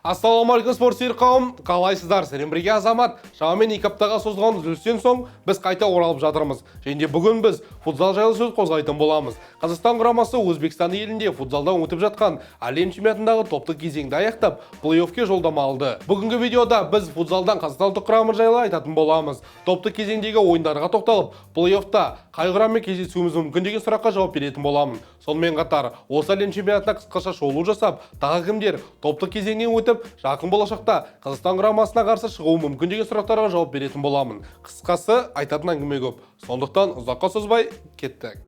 Ассалаумағалейкум спортсүйер қауым, қалайсыздар? Сәлем бірге Азамат. Шамамен 2 аптаға созылған үзілістен соң біз қайта оралып жатырмыз. Және бүгін біз футзал жайлы сөз қозғайтын боламыз. Қазақстан құрамасы Өзбекстан елінде футзалдан өтіп жатқан әлем чемпионатындағы топтық кезеңді аяқтап, плей-оффке жолдама алды. Бүгінгі видеода біз футзалдан Қазақстан ұлттық құрамы жайлы айтатын боламыз. Топтық кезеңдегі ойындарға тоқталып, плей-оффта қай құраммен кездесуіміз мүмкін деген сұраққа жауап беретін боламын. Сонымен қатар, осы әлем чемпионатына қысқаша шолу жасап, тағы кімдер топтық кезеңнен өтіп, жақын болашақта Қазақстан құрамасына қарсы шығуы мүмкін деген сұрақтарға жауап беретін боламын. Қысқасы, айтатын әңгіме көп. Сондықтан ұзаққа созбай кеттік.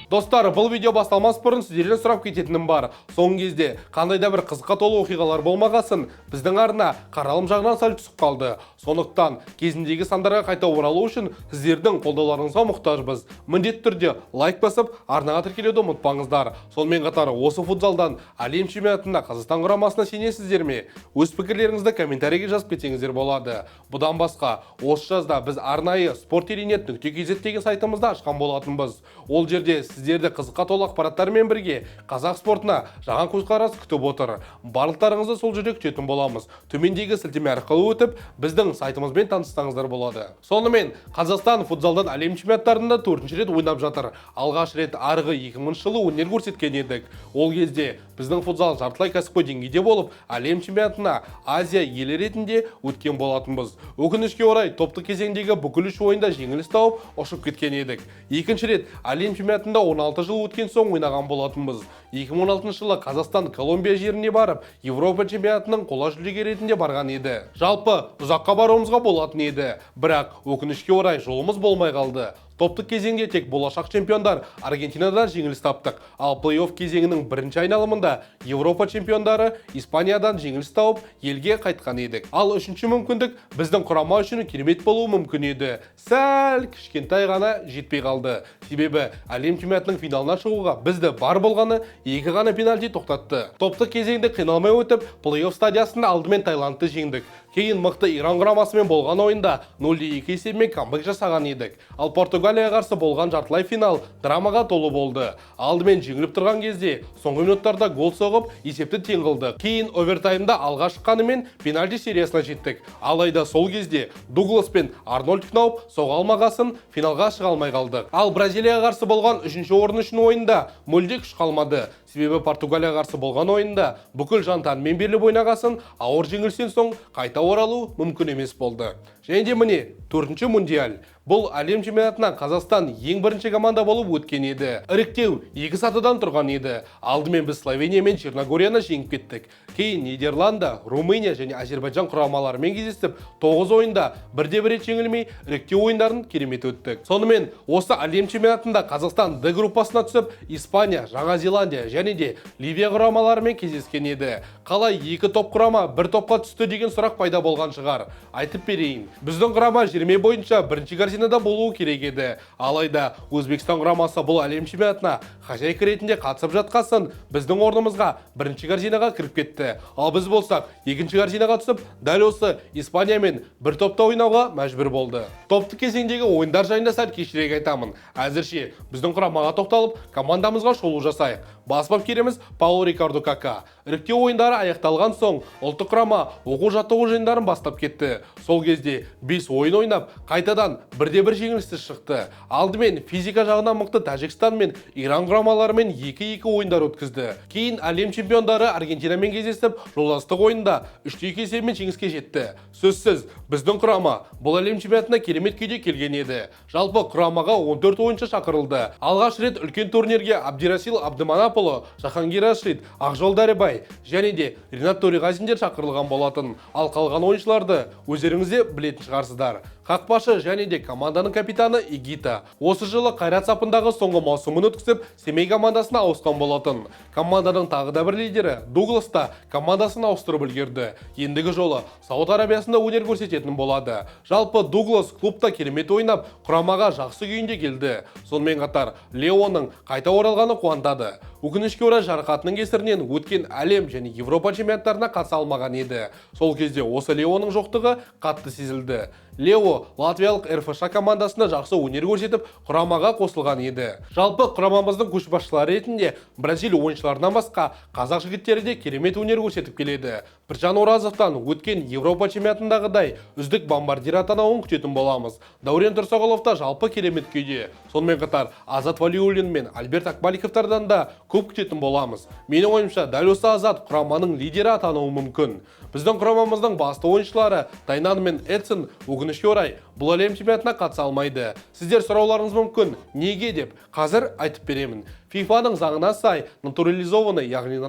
Достар, бұл видео басталмас бұрын сіздерден сұрап кететінім бар. Соңғы кезде қандай да бір қызыққа толы оқиғалар болмағасын, біздің арна қаралым жағынан сәл түсіп қалды. Сондықтан кезіндегі сандарға қайта оралу үшін сіздердің қолдауларыңызға мұқтажбыз. Міндетті түрде лайк басып, арнаға тіркелуді ұмытпаңыздар. Сонымен қатар осы футзалдан әлем чемпионатында Қазақстан құрамасына сенесіздер ме? Өз пікірлеріңізді комментарийге жазып кетсеңіздер болады. Бұдан басқа, осы жазда біз арнайы sport.net.kz деген сайтымызда ашқан болатынбыз. Ол жерде сіздерді қызыққа толы ақпараттармен бірге қазақ спортына жаңа көзқарас күтіп отыр. Барлықтарыңызды сол жерде күтетін боламыз. Төмендегі сілтеме арқылы өтіп, біздің сайтымызбен таныссаңыздар болады. Сонымен, Қазақстан футзалдан әлем чемпионаттарында 4-ші рет ойнап жатыр. Алғаш рет арғы 2000 жылы өнер көрсеткен едік. Ол кезде біздің футзал жартылай кәсіпқой деңгейде болып, әлем чемпионатына Азия елі ретінде өткен болатынбыз. Өкінішке орай, топтық кезеңдегі бүкіл үш ойында жеңіліс тауып, ұшып кеткен едік. Екінші рет әлем чемпионатында 16 жыл өткен соң ойнаған болатынбыз. 2016 жылы Қазақстан Колумбия жеріне барып, Европа чемпионатының қола жүлдегері ретінде барған еді. Жалпы ұзаққа баруымызға болатын еді, бірақ өкінішке орай жолымыз болмай қалды. Топтық кезеңде тек болашақ чемпиондар Аргентинадан жеңіліс таптық, ал плей-офф кезеңінің бірінші айналымында Европа чемпиондары Испаниядан жеңіліс тауып, елге қайтқан едік. Ал үшінші мүмкіндік біздің құрама үшін керемет болуы мүмкін еді. Сәл кішкентай ғана жетпей қалды. Себебі әлем чемпионатының финалына шығуға бізді бар болғаны 2 ғана пенальти тоқтатты. Топтық кезеңді қиналмай өтіп, плей-офф стадиясында алдымен Таиландты жеңдік. Кейін мықты Иран құрамасымен болған ойында 0-2 есебімен камбэк жасаған едік. Ал Португалияға қарсы болған жартылай финал драмаға толы болды. Алдымен жеңіліп тұрған кезде соңғы минуттарда гол соғып, есепті тең қылдық. Кейін овертаймда алға шыққанымен пенальти сериясына жеттік. Алайда сол кезде Дуглас пен Арнольд Кнауп соға алмағасын финалға шыға алмай қалдық. Ал Бразилияға қарсы болған 3-ші орын үшін ойында мүлде күш қалмады. Себебі Португалияға қарсы болған ойында бүкіл жан-тәнмен беріліп ойнағасын ауыр жеңілістен соң қайта оралу мүмкін емес болды. Және де міне 4-ші мундиаль. Бұл әлем чемпионатынан Қазақстан ең бірінші команда болып өткен еді. Іріктеу 2 сатыдан тұрған еді. Алдымен біз Словения мен Черногорияны жеңіп кеттік. Кейін Нидерланда, Румыния және Азербайжан құрамаларымен кездесіп, 9 ойында 1-1 рет жеңілмей, іріктеу ойындарын керемет өттік. Сонымен, осы әлем чемпионатында Қазақстан Д группасына түсіп, Испания, Жаңа Зеландия және де Ливия құрамаларымен кездескен еді. Қалай 2 топ құрама 1 топқа түсті деген сұрақ пайда болған шығар. Айтып берейін. Біздің құрама жерме бойынша бірінші корзинада болуы керек еді. Алайда Өзбекстан құрамасы бұл әлем чемпионатына хозяйка ретінде қатысып жатқасын, біздің орнымызға бірінші корзинаға кіріп кетті. Ал біз болсақ, екінші корзинаға түсіп, дәл осы Испаниямен бір топта ойнауға мәжбүр болды. Топтық кезеңдегі ойындар жайында сәл кешірек айтамын. Әзірше біздің құрамаға тоқталып, командамызға шолу жасайық. Бас бапкеріміз Пауло Рикардо Кака. Іріктеу ойындары аяқталған соң, ұлттық құрама оқу-жаттығу жиындарын бастап кетті. Сол кезде 5 ойын ойнап, қайтадан 1-1 жеңіліссіз шықты. Алдымен физика жағынан мықты Тәжікстан мен Иран құрамаларымен 2-2 ойындар өткізді. Кейін әлем чемпиондары Аргентинамен кездесіп, жолдастық ойында 3-2 есебімен жеңіске жетті. Сөзсіз, біздің құрама бұл әлем чемпионатына керемет күйде келген еді. Жалпы құрамаға 14 ойыншы шақырылды. Алғаш рет үлкен турнирге Абдирасил Абдыманапұлы, Жахангир Рашид, Ақжол Дәрібай және де Ринат Төреғазиндер шақырылған болатын. Ал қалған ойыншыларды өздеріңізде білетін шығарсыздар. Қақпашы және де команданың капитаны Игита. Осы жылы Қайрат сапындағы соңғы маусымын өткізіп, Семей командасына ауысқан болатын. Команданың тағы да бір лидері Дуглас та командасын ауыстырып үлгерді. Ендігі жолы Сауд Арабиясында өнер көрсететін болады. Жалпы Дуглас клубта керемет ойнап, құрамаға жақсы күйінде келді. Сонымен қатар Леоның қайта оралғаны қуантады. Өкінішке орай жарақатының кесірінен өткен әлем және Европа чемпионаттарына қатыса алмаған еді. Сол кезде осы Леоның жоқтығы қатты сезілді. Лео латвиялық РФШ командасында жақсы өнер көрсетіп, құрамаға қосылған еді. Жалпы құрамамыздың көшбасшылары ретінде Бразилия ойыншыларынан басқа қазақ жігіттері де керемет өнер көрсетіп келеді. Біржан Оразовтан өткен Европа чемпионатындағыдай үздік бомбардир атануын күтетін боламыз. Дәурен Тұрсағұлов та жалпы керемет күйде. Сонымен қатар Азат Валиуллин мен Альберт Акбаликовтардан да көп күтетін боламыз. Менің ойымша, дәл осы Азат құраманың лидері атануы мүмкін. Біздің құрамамыздың басты ойыншылары Тайнан мен Эдсон өкінішке орай бұл әлем чемпионатына қатыса алмайды. Сіздер сұрауларыңыз мүмкін, неге деп қазір айтып беремін. FIFA-ның заңына сай натурализованный, яғни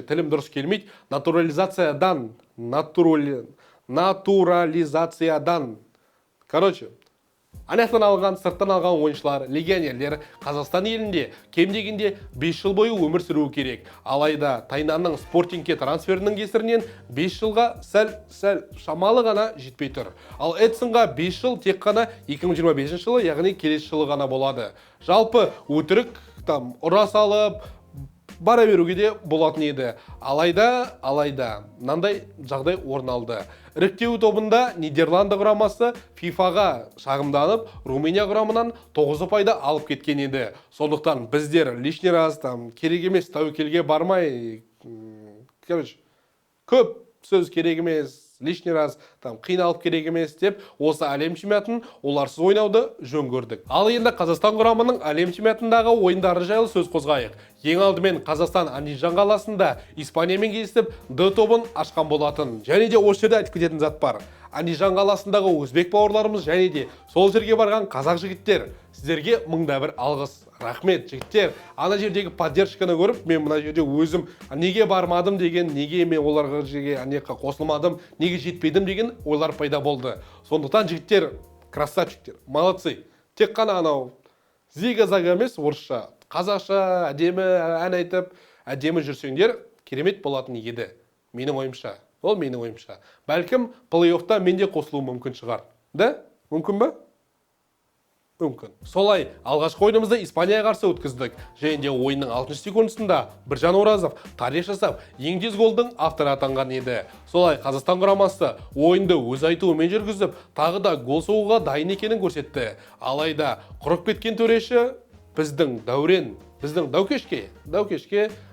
тілім дұрыс келмейді, натурализациядан аяқтан алған, сырттан алған ойыншылар, легионерлер Қазақстан елінде кем дегенде 5 жыл бойы өмір сүруі керек. Алайда Тайнанның спортингке трансферінің кесірінен 5 жылға сәл шамалы ғана жетпей тұр. Ал Эдсонға 5 жыл тек қана 2025 жылы, яғни келесі жылы ғана болады. Жалпы өтірік ұра салып бара беруге де болатын еді. Алайда мынандай жағдай орын алды. Іріктеу тобында Нидерланды құрамасы FIFA-ға шағымданып, Румыния құрамынан 9 пайда алып кеткен еді. Сондықтан біздер лишний раз керек емес тәуекелге бармай, көп сөз керек емес, лишний раз қиналып керек емес деп, осы әлем чемпионатын оларсыз ойнауды жөн көрдік. Ал енді Қазақстан құрамының әлем чемпионатындағы ойындары жайлы сөз қозғайық. Ең алдымен Қазақстан Андижан қаласында Испаниямен кездесіп Д тобын ашқан болатын. Және де осы жерде айтып кететін зат бар. Андижан қаласындағы өзбек бауырларымыз және де сол жерге барған қазақ жігіттер, сіздерге мыңда бір алғыс. Рахмет жігіттер. Ана жердегі поддержканы көріп, мен мына жерде өзім неге бармадым деген, неге мен оларға жерге қосылмадым, неге жетпедім деген ойлар пайда болды. Сондықтан жігіттер, красавчиктер, молодцы. Тек қана анау зига-зага емес, орысша, қазақша әдемі ән айтып, әдемі жүрсеңдер керемет болатын еді. Менің ойымша. Ол менің ойымша. Бәлкім плей-оффта менде қосылуы мүмкін шығар. Да? Мүмкін ба? Мүмкін. Солай, алғашқы ойынымызды Испанияға қарсы өткіздік. Және де ойынның 6 секундысында Біржан Оразов тарих жасап, ең тез голдың авторы атанған еді. Солай, Қазақстан құрамасы ойынды өз айтуымен жүргізіп, тағы да гол соғуға дайын екенін көрсетті. Алайда, құрып кеткен төреші біздің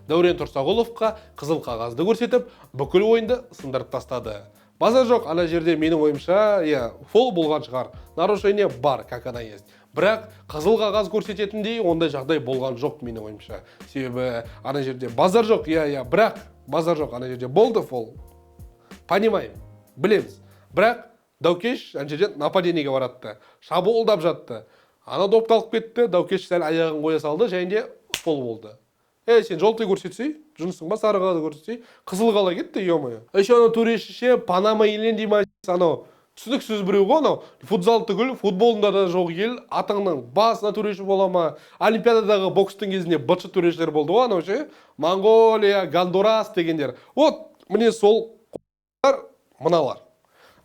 Дәурен Тұрсағұловқа қызыл қағазды көрсетіп, бүкіл ойынды сындырып тастады. Базар жоқ, ана жерде менің ойымша, фол болған шығар. Нарушение бар, как она есть. Бірақ қызыл қағаз көрсететіндей ондай жағдай болған жоқ менің ойымша. Себебі ана жерде базар жоқ, бірақ базар жоқ, ана жерде болды фол. Понимаем, білеміз. Бірақ Даукеш ана жерден нападениеге баратты. Шабуылдап жатты. Ана допты алып кетті, Даукеш сәл аяғын қоя салды, және де фол болды. Сен жолтай көрсетсей, жұмысың ба, сары қағаз көрсетсей, қызыл қала кетті, ё-моё. Еще ана төрешіше Панама елінен деймін, анау түсініксіз біреу ғой, анау футзал түгіл, футболында да жоқ ел, атыңның басына төреші бола ма? Олимпиададағы бокстың кезінде бытшы төрешілер болды ғой, анау ше, Монголия, Гондурас дегендер. Вот, міне сол мыналар.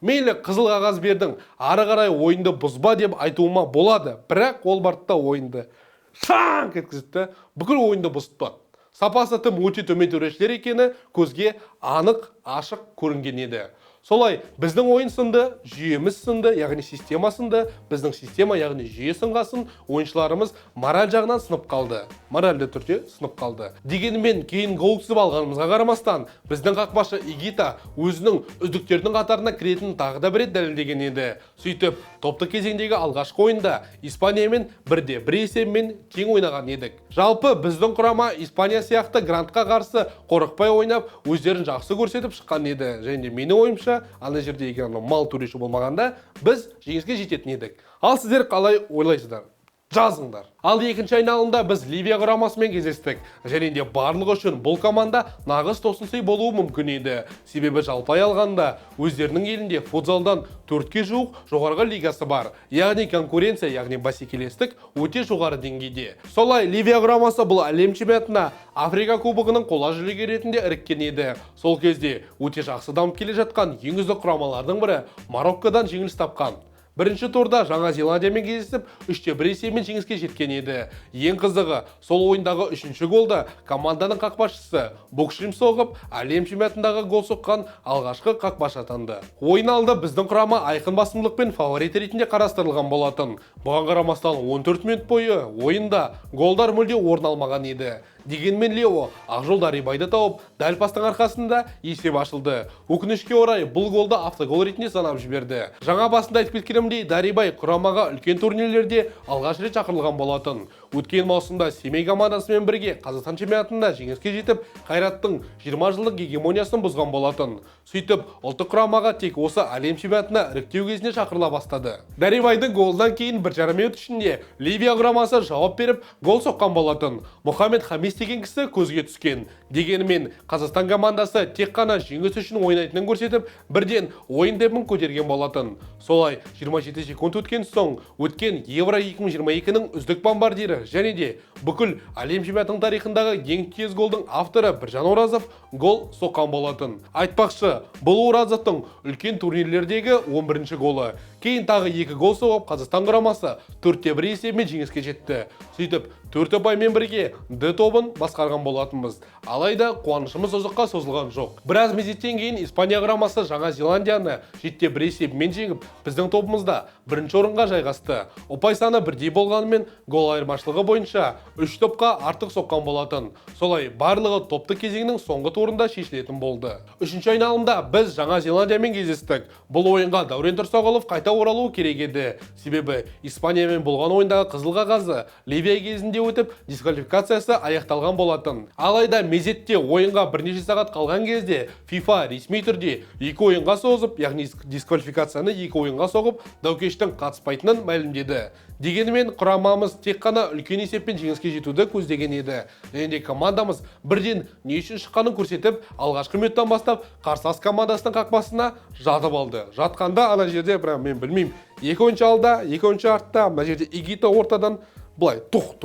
Мейлі қызыл қағаз бердің, ары қарай ойынды бұзба деп айтуыма болады, бірақ ол бартта ойынды шаң еткізді, бүкіл ойынды бұзды. Сапасы тым өте төмен төрешілер екені көзге анық, ашық көрінген еді. Солай, біздің ойын сынды, жүйеміз сынды, яғни система сынды, біздің система, яғни жүйе сынғасын, ойыншыларымыз мораль жағынан сынып қалды. Моральды түрде сынып қалды. Дегенмен кейін гол түсіп алғанымызға қарамастан, біздің қақпашы Игита өзінің үздіктердің қатарына кіретін тағы да бір рет дәлелдеген еді. Сөйтіп, топтық кезеңдегі алғашқы ойында Испаниямен 1-1 есебімен тең ойнаған едік. Жалпы біздің құрама Испания сияқты грантқа қарсы қорықпай ойнап, өздерін жақсы көрсетіп шыққан еді. Және менің ойымша, ана жерде егер мал төреші болмағанда, біз жеңіске жететін едік. Ал сіздер қалай ойлайсыздар? Жазыңдар. Ал екінші айналымда біз Ливия құрамасымен кездестік. Және де барлығы үшін бұл команда нағыз тосынсый болуы мүмкін еді. Себебі жалпай алғанда өздерінің елінде футзалдан 4-ке жуық жоғарғы лигасы бар. Яғни конкуренция, яғни бәсекелестік өте жоғары деңгейде. Солай Ливия құрамасы бұл әлем чемпионатына Африка кубогының қола жүлдегері ретінде іріккен еді. Сол кезде өте жақсы дамып келе жатқан ең үздік құрамалардың бірі Мароккодан жеңіліс тапқан. Бірінші турда Жаңа Зеландиямен кездесіп, 3-1 есебімен жеңіске жеткен еді. Ең қызығы, сол ойындағы 3-ші голды команданың қақпашысы Букшим соғып, әлем чемпионатындағы гол соққан алғашқы қақпашы атанды. Ойын алды біздің құрама айқын басымдылықпен фаворит ретінде қарастырылған болатын. Бұған қарамастан 14 минут бойы ойында голдар мүлде орын алмаған еді. Дегенмен Лео Ақжол Дарибайды тауып, дәл пастың арқасында есеп ашылды. Өкінішке орай бұл голды автогол ретінде санап жіберді. Жаңа басында айтып кеткенімдей, Дарибай құрамаға үлкен турнирлерде алғаш рет шақырылған болатын. Өткен маусымда Семей командасымен бірге Қазақстан чемпионатында жеңіске жетіп, Қайраттың 20 жылдық гегемониясын бұзған болатын. Сөйтіп, ұлттық құрамаға тек осы әлем чемпионатына іріктеу кезінде шақырыла бастады. Дарибайдың голдан кейін 1,5 минут ішінде Ливия құрамасы жауап беріп, гол соққан болатын. Мұхаммед Хамис деген кісі көзге түскен. Дегенмен, Қазақстан командасы тек қана жеңіс үшін ойнайтынын көрсетіп, бірден ойын темпін көтерген болатын. Солай 27 секунд өткен соң, өткен Евро 2022-ның үздік бомбардирі және де бүкіл әлем чемпионатының тарихындағы ең тез голдың авторы Біржан Оразов гол соққан болатын. Айтпақшы, бұл Оразовтың үлкен турнирлердегі 11-ші голы. Кейін тағы 2 гол соғып, Қазақстан құрамасы 4-1 есебімен жеңіске жетті. Сөйтіп, 4 ұпаймен бірге Д тобын басқарған болатынбыз. Алайда қуанышымыз ұзаққа созылған жоқ. Біраз мезеттен кейін Испания құрамасы Жаңа Зеландияны 7-1 есебімен жеңіп, біздің тобымызда бірінші орынға жайғасты. Ұпай саны бірдей болғанымен, гол айырмашылығы бойынша 3 топқа артық соққан болатын. Солай барлығы топтық кезеңнің соңғы турында шешілетін болды. Үшінші айналымда біз Жаңа Зеландиямен кездестік. Бұл ойынға Дәурен Тұрсағұлов қайта оралуы керек еді. Себебі Испаниямен болған ойындағы қызыл қағазы Ливия кезінде өтіп, дисквалификациясы аяқталған болатын. Алайда мезетте ойынға бірнеше сағат қалған кезде FIFA ресми түрде 2 ойынға созып, яғни дисквалификацияны 2 ойынға соғып, Даукештің қатыспайтынын мәлімдеді. Дегенмен құрамамыз тек қана үлкен есеппен жеңіске жетуді көздеген еді. Және де командамыз бірден не үшін шыққанын көрсетіп, алғашқы минуттан бастап қарсылас командасының қақпасына жатып алды. Жатқанда ана жерде, мен білмеймін, 2 ойыншы алда, 2 ойыншы артта, мына жерде Игита ортадан былай тух.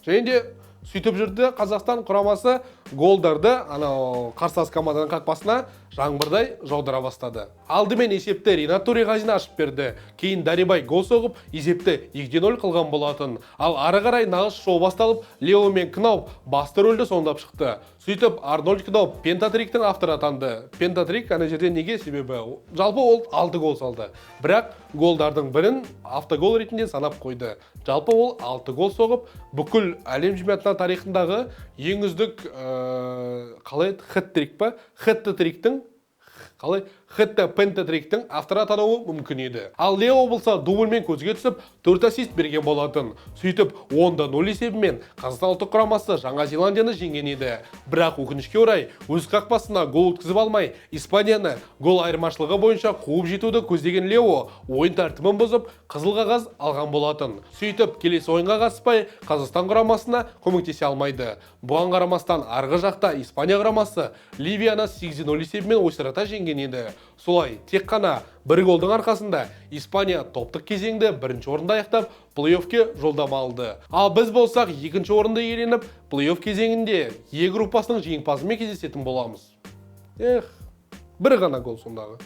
Және де сөйтіп жүрді. Қазақстан құрамасы голдарды қарсылас команданың қақпасына жаңбырдай жаудыра бастады. Алдымен есепті Ринат Төреғазин ашып берді. Кейін Дарибай гол соғып, есепті 2-0 қылған болатын. Ал ары қарай нағыз шоу басталып, Лео мен Кнауп басты рөлді сомдап шықты. Сөйтіп, Арнольд Кнауп пентатриктің авторы атанды. Пентатрик ана жерде неге? Себебі жалпы ол 6 гол салды. Бірақ голдардың бірін автогол ретінде санап қойды. Жалпы ол 6 гол соғып, бүкіл әлем чемпионатының тарихындағы ең үздік пентатриктің авторы атануы мүмкін еді. Ал Лео болса дубльмен көзге түсіп, 4 ассист берген болатын. Сөйтіп, 10-0 есебімен Қазақстан ұлттық құрамасы Жаңа Зеландияны жеңген еді. Бірақ өкінішке орай, өз қақпасына гол өткізіп алмай, Испанияны гол айырмашылығы бойынша қуып жетуді көздеген Лео ойын тәртібін бұзып, қызыл қағаз алған болатын. Сөйтіп, келесі ойынға қатыспай, Қазақстан құрамасына көмектесе алмайды. Бұған қарамастан арғы жақта Испания құрамасы Ливияны 8-0 есебімен ойсырата жеңген еді. Солай, тек қана бір голдың арқасында Испания топтық кезеңді бірінші орында аяқтап, плей-оффке жолдама алды. Ал біз болсақ, екінші орынды иеленіп, плей-офф кезеңінде Е группасының жеңімпазымен кездесетін боламыз. Бір ғана гол сондағы.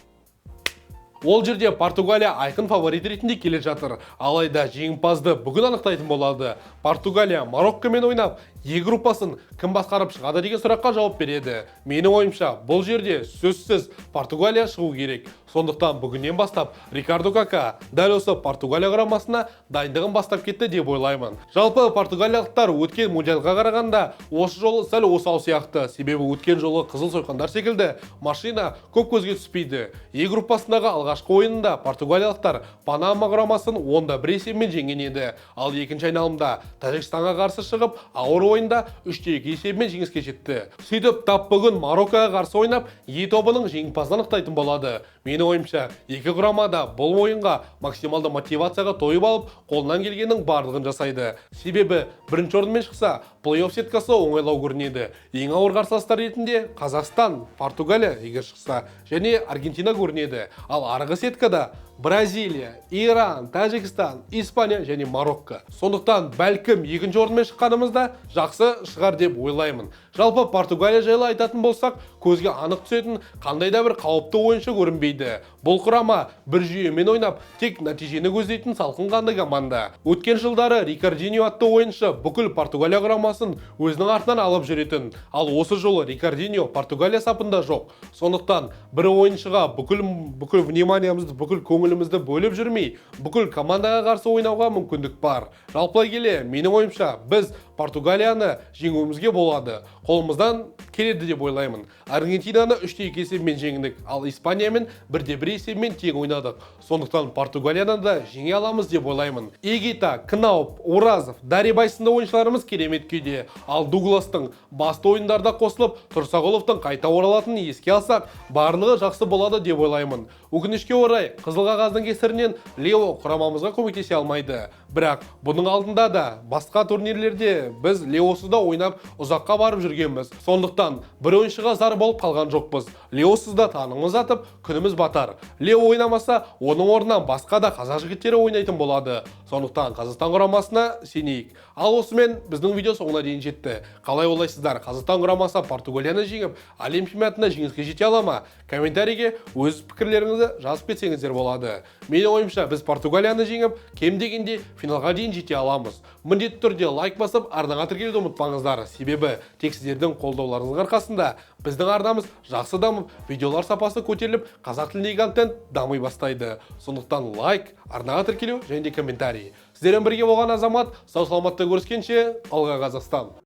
Ол жерде Португалия айқын фаворит ретінде келе жатыр. Алайда жеңімпазды бүгін анықтайтын болады. Португалия Мароккомен ойнап, Е группасын кім басқарып шығады деген сұраққа жауап береді. Менің ойымша, бұл жерде сөзсіз Португалия шығу керек. Сондықтан бүгіннен бастап Рикардо Кака дәл осы Португалия құрамасына дайындығын бастап кетті деп ойлаймын. Жалпы португалиялықтар өткен мундиалға қарағанда осы жолы сәл осал сияқты. Себебі өткен жолы қызыл сойқандар секілді машина көп көзге түспейді. Е группасындағы алғашқы ойынында португалиялықтар Панама құрамасын 10-1 есебімен жеңген еді. Ал екінші айналымда Тәжікстанға қарсы шығып, ауыр ойында 3-2 есебімен жеңіске жетті. Сөйтіп, тап бүгін Мароккоға қарсы ойнап, Е тобының жеңімпазын анықтайтын болады. Менің ойымша, екі құрама да бұл ойынға максималды мотивацияға тойып алып, қолынан келгеннің барлығын жасайды. Себебі бірінші орынмен шықса, плей-офф сеткасы оңайлау көрінеді. Ең ауыр қарсыластар ретінде Қазақстан, Португалия егер шықса, және Аргентина көрінеді. Ал арғы сеткада Бразилия, Иран, Тәжікстан, Испания және Марокко. Сондықтан бәлкім екінші орынмен шыққанымызда жақсы шығар деп ойлаймын. Жалпы Португалия жайлы айтатын болсақ, көзге анық түсетін қандай да бір қауіпті ойыншы көрінбейді. келмейді. Бұл құрама бір жүйемен ойнап, тек нәтижені көздейтін салқын қанды команда. Өткен жылдары Рикардиньо атты ойыншы бүкіл Португалия құрамасын өзінің артынан алып жүретін. Ал осы жолы Рикардиньо Португалия сапында жоқ. Сондықтан бір ойыншыға бүкіл вниманиямызды, бүкіл көңілімізді бөліп жүрмей, бүкіл командаға қарсы ойнауға мүмкіндік бар. Жалпылай келе, менің ойымша, біз Португалияны жеңуімізге болады. Қолымыздан келеді деп ойлаймын. Аргентинаны 3-2 есебімен жеңдік, ал Испаниямен 1-1 есебімен тең ойнадық. Сондықтан Португалияны да жеңе аламыз деп ойлаймын. Эгита, Кнауп, Уразов, Дарибай сынды ойыншыларымыз керемет күйде. Ал Дугластың басты ойындарда қосылып, Тұрсағұловтың қайта оралатынын еске алсақ, барлығы жақсы болады деп ойлаймын. Өкінішке орай, қызыл қағаздың кесірінен Лео құрамамызға көмектесе алмайды. Бірақ бұның алдында да басқа турнирлерде біз Леосыз да ойнап ұзаққа барып жүргенбіз. Сондықтан бір ойыншыға зар болып қалған жоқпыз. Леосыз да танымыз атып, күніміз батар. Лео ойнамаса, оның орнынан басқа да қазақ жігіттері ойнайтын болады. Сондықтан Қазақстан құрамасына сенейік. Ал осымен біздің видео соңына дейін жетті. Қалай ойлайсыздар? Қазақстан құрамасы Португалияны жеңіп, әлем чемпионатына жеңіске жете ала ма? Комментарийге өз пікірлеріңізді жазып кетсеңіздер болады. Менің ойымша, біз Португалияны жеңіп, кем дегенде финалға дейін жете аламыз. Міндетті түрде лайк басып, арнаға тіркелуді ұмытпаңыздар. Себебі тек сіздердің қолдауларыңыздың арқасында біздің арнамыз жақсы дамып, видеолар сапасы көтеріліп, қазақ тіліндегі контент дамый бастайды. Сондықтан лайк, арнаға тіркелу және де комментарий. Сіздермен бірге болған Азамат, сау саламатта көріскенше, алға Қазақстан.